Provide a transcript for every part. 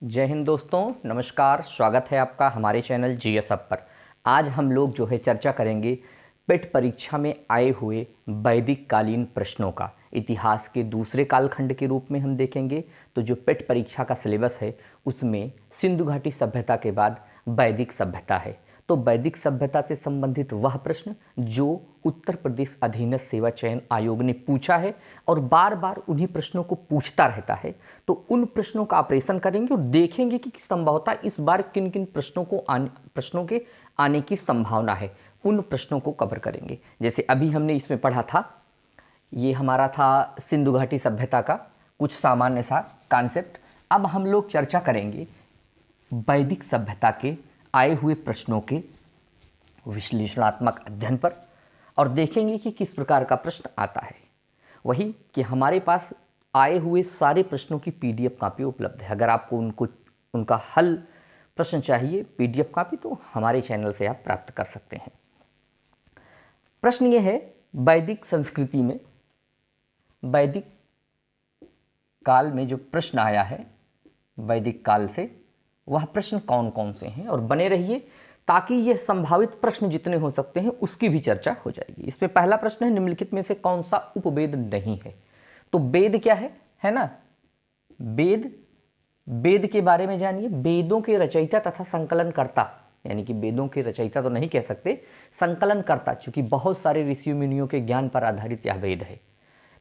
जय हिंद दोस्तों, नमस्कार। स्वागत है आपका हमारे चैनल जीएस अप पर। आज हम लोग जो है चर्चा करेंगे पेट परीक्षा में आए हुए वैदिक कालीन प्रश्नों का। इतिहास के दूसरे कालखंड के रूप में हम देखेंगे तो जो पेट परीक्षा का सिलेबस है उसमें सिंधु घाटी सभ्यता के बाद वैदिक सभ्यता है। तो वैदिक सभ्यता से संबंधित वह प्रश्न जो उत्तर प्रदेश अधीनस्थ सेवा चयन आयोग ने पूछा है और बार बार उन्हीं प्रश्नों को पूछता रहता है, तो उन प्रश्नों का ऑपरेशन करेंगे और देखेंगे कि संभवतः इस बार किन किन प्रश्नों के आने की संभावना है। उन प्रश्नों को कवर करेंगे। जैसे अभी हमने इसमें पढ़ा था, ये हमारा था सिंधु घाटी सभ्यता का कुछ सामान्य सा कॉन्सेप्ट। अब हम लोग चर्चा करेंगे वैदिक सभ्यता के आए हुए प्रश्नों के विश्लेषणात्मक अध्ययन पर और देखेंगे कि किस प्रकार का प्रश्न आता है। वही कि हमारे पास आए हुए सारे प्रश्नों की पीडीएफ कॉपी उपलब्ध है। अगर आपको उनका हल प्रश्न चाहिए पीडीएफ कॉपी तो हमारे चैनल से आप प्राप्त कर सकते हैं। प्रश्न ये है, वैदिक संस्कृति में वैदिक काल में जो प्रश्न आया है वैदिक काल से, वह प्रश्न कौन कौन से हैं। और बने रहिए ताकि ये संभावित प्रश्न जितने हो सकते हैं उसकी भी चर्चा हो जाएगी। इसमें पहला प्रश्न है, निम्नलिखित में से कौन सा उपवेद नहीं है। तो वेद क्या है ना, वेद के बारे में जानिए। वेदों के रचयिता तथा संकलनकर्ता, यानी कि वेदों के रचयिता तो नहीं कह सकते, संकलनकर्ता, चूंकि बहुत सारे ऋषि मुनियों के ज्ञान पर आधारित यह वेद है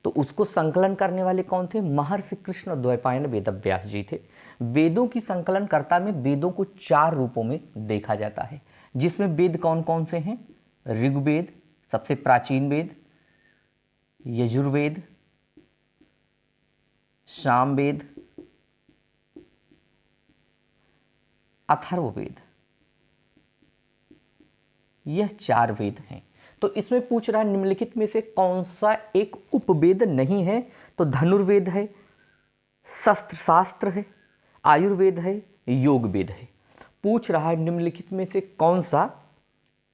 तो उसको संकलन करने वाले कौन थे? महर्षि कृष्ण द्वैपायन वेदव्यास जी थे। वेदों की संकलनकर्ता में वेदों को 4 रूपों में देखा जाता है, जिसमें वेद कौन कौन से हैं? ऋग्वेद सबसे प्राचीन वेद, यजुर्वेद, सामवेद, अथर्ववेद, यह 4 वेद हैं। तो इसमें पूछ रहा है निम्नलिखित में से कौन सा एक उपवेद नहीं है। तो धनुर्वेद है, शस्त्र शास्त्र है, आयुर्वेद है, योग वेद है। पूछ रहा है निम्नलिखित में से कौन सा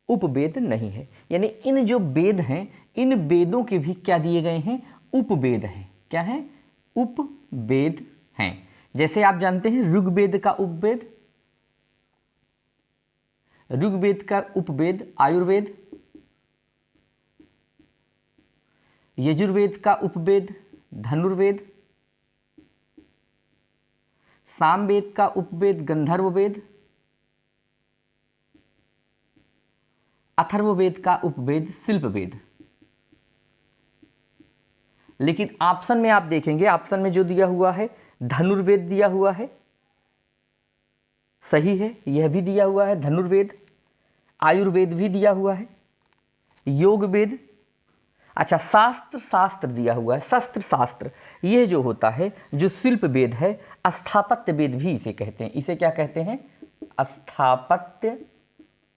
उपवेद नहीं है, यानी इन जो वेद हैं इन वेदों के भी क्या दिए गए हैं? उपवेद हैं। क्या हैं? उपवेद हैं। जैसे आप जानते हैं ऋग्वेद का उपवेद, ऋग्वेद का उपवेद आयुर्वेद, यजुर्वेद का उपवेद धनुर्वेद, सामवेद का उपवेद गंधर्ववेद, अथर्ववेद का उपवेद शिल्पवेद। लेकिन ऑप्शन में आप देखेंगे, ऑप्शन में जो दिया हुआ है धनुर्वेद दिया हुआ है, सही है, यह भी दिया हुआ है धनुर्वेद। आयुर्वेद भी दिया हुआ है, योग वेद, अच्छा शास्त्र दिया हुआ है, शस्त्र शास्त्र। यह जो होता है जो शिल्प वेद है, स्थापत्य वेद भी इसे कहते हैं। इसे क्या कहते हैं? स्थापत्य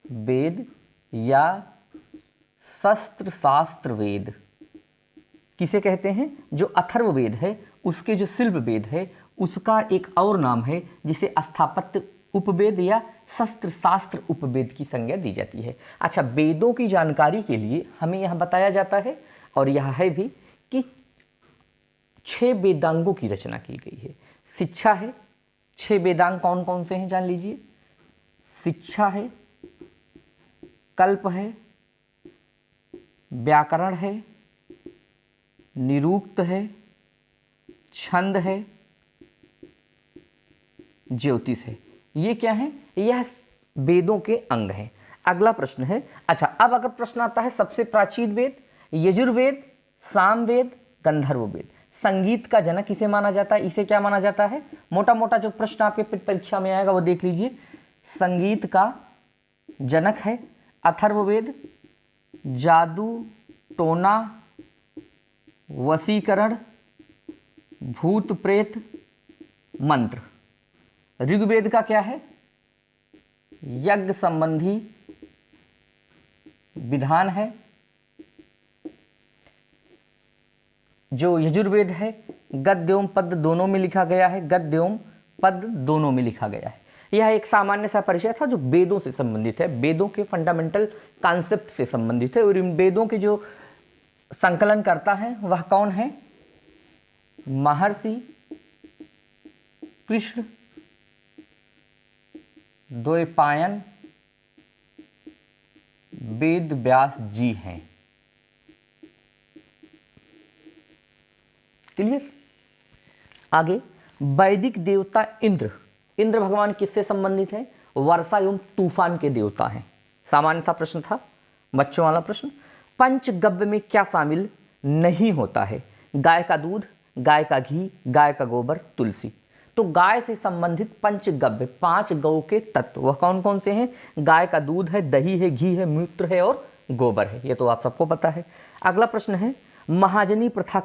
वेद या शस्त्र शास्त्र वेद। किसे कहते हैं? जो अथर्व वेद है उसके जो शिल्प वेद है उसका एक और नाम है जिसे स्थापत्य उपवेद या शस्त्र शास्त्र उपवेद की संज्ञा दी जाती है। अच्छा, वेदों की जानकारी के लिए हमें यह बताया जाता है और यह है भी कि 6 वेदांगों की रचना की गई है। शिक्षा है, 6 वेदांग कौन कौन से हैं जान लीजिए। शिक्षा है, कल्प है, व्याकरण है, निरुक्त है, छंद है, ज्योतिष है। ये क्या है? यह वेदों के अंग हैं। अगला प्रश्न है, अच्छा अब अगर प्रश्न आता है सबसे प्राचीन वेद यजुर्वेद, सामवेद, गंधर्ववेद, संगीत का जनक इसे माना जाता है। इसे क्या माना जाता है? मोटा मोटा जो प्रश्न आपके परीक्षा में आएगा वो देख लीजिए। संगीत का जनक है अथर्ववेद, जादू टोना वशीकरण भूत प्रेत मंत्र। ऋग्वेद का क्या है? यज्ञ संबंधी विधान है। जो यजुर्वेद है गद्य एवं पद दोनों में लिखा गया है, गद्य एवं पद दोनों में लिखा गया है। यह एक सामान्य सा परिचय था जो वेदों से संबंधित है, वेदों के फंडामेंटल कॉन्सेप्ट से संबंधित है। और इन वेदों के जो संकलन करता है वह कौन है? महर्षि कृष्ण द्वैपायन वेद व्यास जी हैं। क्लियर। आगे, वैदिक देवता इंद्र, इंद्र भगवान किससे संबंधित है? वर्षा एवं तूफान के देवता हैं। सामान्य सा प्रश्न था, बच्चों वाला प्रश्न। पंचगव्य में क्या शामिल नहीं होता है? गाय का दूध, गाय का घी, गाय का गोबर, तुलसी। तो गाय से संबंधित पंचगव्य, 5 गौ के तत्व वह कौन कौन से हैं? गाय का दूध है, दही है, घी है, मूत्र है और गोबर है। ये तो आप सबको पता है। अगला प्रश्न है, महाजनी प्रथा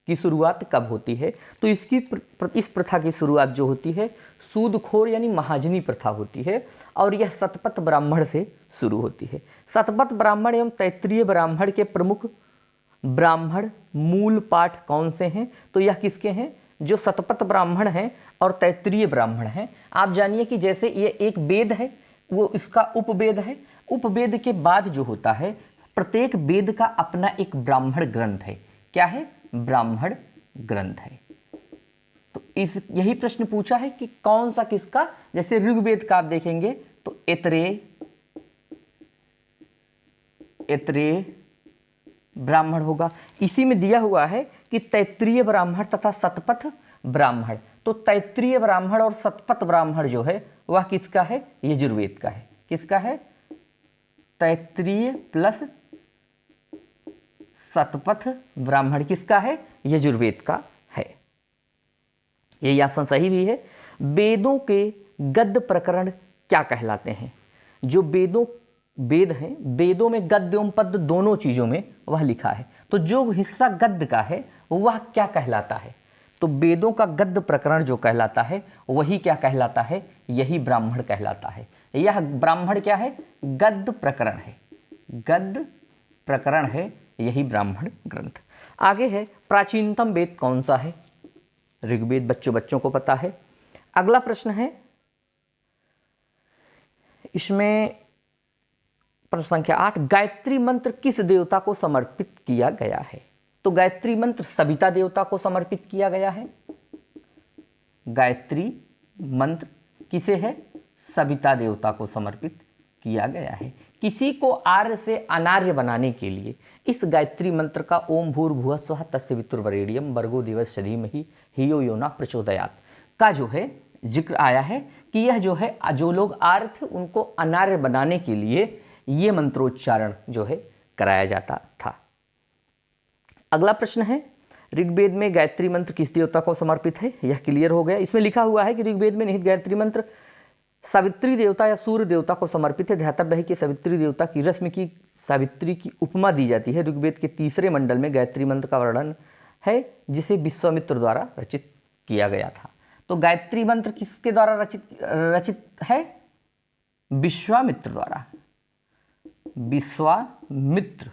की शुरुआत कब होती है? तो इस प्रथा की शुरुआत जो होती है सूदखोर यानी महाजनी प्रथा होती है और यह शतपथ ब्राह्मण से शुरू होती है। शतपथ ब्राह्मण एवं तैत्तिरीय ब्राह्मण के प्रमुख ब्राह्मण मूल पाठ कौन से हैं? तो यह किसके हैं? जो शतपथ ब्राह्मण हैं और तैत्तिरीय ब्राह्मण हैं। आप जानिए कि जैसे ये एक वेद है, वो इसका उपवेद है। उपवेद के बाद जो होता है, प्रत्येक वेद का अपना एक ब्राह्मण ग्रंथ है। क्या है? ब्राह्मण ग्रंथ है। तो यही प्रश्न पूछा है कि कौन सा किसका। जैसे ऋग्वेद का आप देखेंगे तो ऐत्रेय ब्राह्मण होगा। इसी में दिया हुआ है कि तैत्तिरीय ब्राह्मण तथा शतपथ ब्राह्मण। तो तैत्तिरीय ब्राह्मण और शतपथ ब्राह्मण जो है वह किसका है? यजुर्वेद का है। किसका है? तैत्तिरीय प्लस शतपथ ब्राह्मण किसका है? यजुर्वेद का है। यही ऑप्शन सही भी है। वेदों के गद्य प्रकरण क्या कहलाते हैं? जो वेद हैं, वेदों में गद्य एवं पद्य दोनों चीज़ों में वह लिखा है। तो जो हिस्सा गद्य का है वह क्या कहलाता है? तो वेदों का गद्य प्रकरण जो कहलाता है वही क्या कहलाता है? यही ब्राह्मण कहलाता है। यह ब्राह्मण क्या है? गद्य प्रकरण है। गद्य प्रकरण है, यही ब्राह्मण ग्रंथ। आगे है, प्राचीनतम वेद कौन सा है? ऋग्वेद बच्चों को पता है। अगला प्रश्न है, इसमें प्रश्न संख्या 8, गायत्री मंत्र किस देवता को समर्पित किया गया है? तो गायत्री मंत्र सविता देवता को समर्पित किया गया है। गायत्री मंत्र किसे है? सविता देवता को समर्पित किया गया है। किसी को आर्य से अनार्य बनाने के लिए इस गायत्री मंत्र का ओम भूर्भुवः स्वः तस्य वितुर्वरेण्यं भर्गो देवस्य धीमहि धियो यो न प्रचोदयात् का जो है जिक्र आया है कि यह जो है, जो लोग आर्य थे उनको अनार्य बनाने के लिए ये मंत्रोच्चारण जो है कराया जाता था। अगला प्रश्न है, ऋग्वेद में गायत्री मंत्र किस देवता को समर्पित है? यह क्लियर हो गया। इसमें लिखा हुआ है कि ऋग्वेद में निहित गायत्री मंत्र सावित्री देवता या सूर्य देवता को समर्पित है। ध्यातव्य है कि सावित्री देवता की रश्मि की सावित्री की उपमा दी जाती है। ऋग्वेद के 3 मंडल में गायत्री मंत्र का वर्णन है जिसे विश्वामित्र द्वारा रचित किया गया था। तो गायत्री मंत्र किसके द्वारा रचित है? विश्वामित्र द्वारा। विश्वामित्र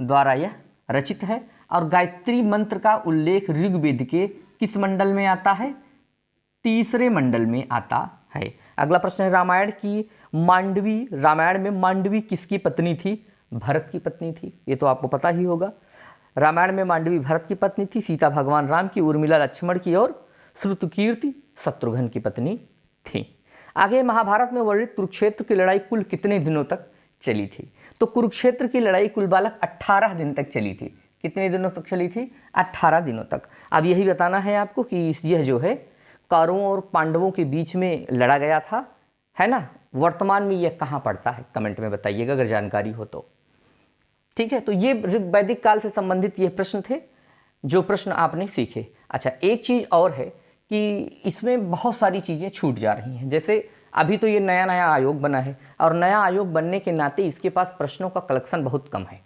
द्वारा यह रचित है। और गायत्री मंत्र का उल्लेख ऋग्वेद के किस मंडल में आता है? 3 मंडल में आता है। अगला प्रश्न है, रामायण में मांडवी किसकी पत्नी थी? भरत की पत्नी थी। ये तो आपको पता ही होगा। रामायण में मांडवी भरत की पत्नी थी। सीता भगवान राम की, उर्मिला लक्ष्मण की और श्रुतकीर्ति शत्रुघ्न की पत्नी थी। आगे, महाभारत में वर्णित कुरुक्षेत्र की लड़ाई कुल कितने दिनों तक चली थी? तो कुरुक्षेत्र की लड़ाई कुल बालक 18 दिन तक चली थी। कितने दिनों तक चली थी? 18 दिनों तक। अब यही बताना है आपको कि यह जो है कौरवों और पांडवों के बीच में लड़ा गया था, है ना। वर्तमान में यह कहाँ पड़ता है? कमेंट में बताइएगा अगर जानकारी हो तो। ठीक है, तो ये वैदिक काल से संबंधित ये प्रश्न थे जो प्रश्न आपने सीखे। अच्छा, एक चीज़ और है कि इसमें बहुत सारी चीज़ें छूट जा रही हैं। जैसे अभी तो ये नया आयोग बना है और नया आयोग बनने के नाते इसके पास प्रश्नों का कलेक्शन बहुत कम है।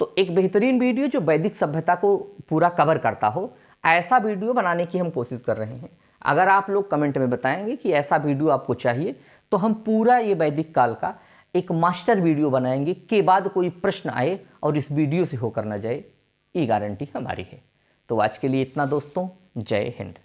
तो एक बेहतरीन वीडियो जो वैदिक सभ्यता को पूरा कवर करता हो, ऐसा वीडियो बनाने की हम कोशिश कर रहे हैं। अगर आप लोग कमेंट में बताएंगे कि ऐसा वीडियो आपको चाहिए तो हम पूरा ये वैदिक काल का एक मास्टर वीडियो बनाएंगे के बाद कोई प्रश्न आए और इस वीडियो से होकर ना जाए, ये गारंटी हमारी है। तो आज के लिए इतना दोस्तों, जय हिंद।